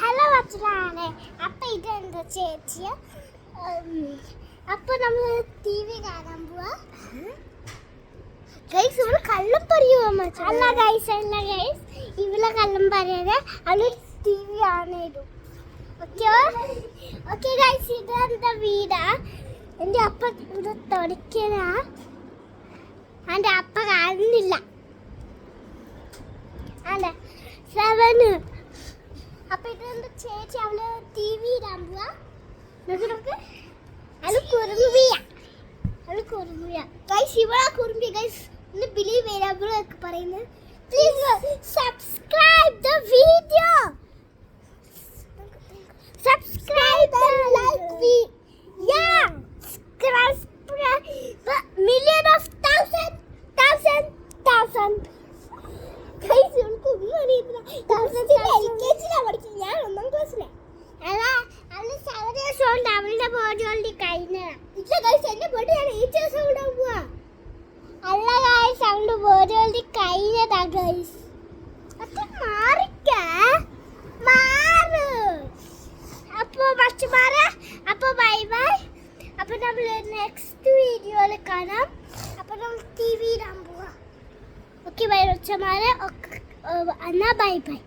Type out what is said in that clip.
Hello അച്ഛനാണ്. അപ്പം ഇതെന്താ ചേച്ചി? അപ്പം നമ്മൾ ടി വി കാണാൻ പോവാ. ഗൈസ് ഇവള് കള്ളം പറയുമോ? അല്ല ഗൈസ്, അല്ല ഗൈസ്, ഇവളെ കള്ളം പറയാതെ അവള് ടി വി കാണും. ഓക്കെ ഓക്കെ ഗൈസ്, ഇതെന്താ വീടാ? എൻ്റെ അപ്പ ഇവിടെ തുടയ്ക്കണ എൻ്റെ അപ്പ കാണുന്നില്ല. അല്ല 7. അപ്പൊ ഇതെന്താ ചേച്ചി? അവള് ടി വി ഇടാൻ പോവാ. നോക്ക് അത് കുറുമ്പിയ, ഗൈസ്. ഇവളാ കുറുമ്പി ഗൈസ്. ഒന്ന് ബിലീവ് ചെയ്യാൻ പറയുന്നത്. Please subscribe the video, subscribe and like million of thousand guys. ഇവൾക്ക് ഒന്നും അറിയില്ല. ഞാൻ 1ാം ക്ലാസ്സിലെ. അവളുടെ ബോഡി ഓൾറെഡി കഴിഞ്ഞതാണ്. ഇല്ല ഗൈസ്, എന്റെ ബോഡി ഞാൻ 8 ദിവസം ഉണ്ടാ പോവാ. അല്ല ഗൈസ്, അവളുടെ ബോഡി ഓൾറെഡി കഴിഞ്ഞതാ ഗൈസ്. അത് മാറ്. അപ്പൊ മച്ചുമാരെ, അപ്പൊ ബൈ ബൈ. അപ്പൊ നമ്മൾ നെക്സ്റ്റ് വീഡിയോയിൽ കാണാം. അപ്പൊ നമ്മൾ ടി വി ഇടാൻ പോവാ. ഓക്കെ ബൈ മച്ചുമാരെ. എന്നാ ബൈ ബൈ.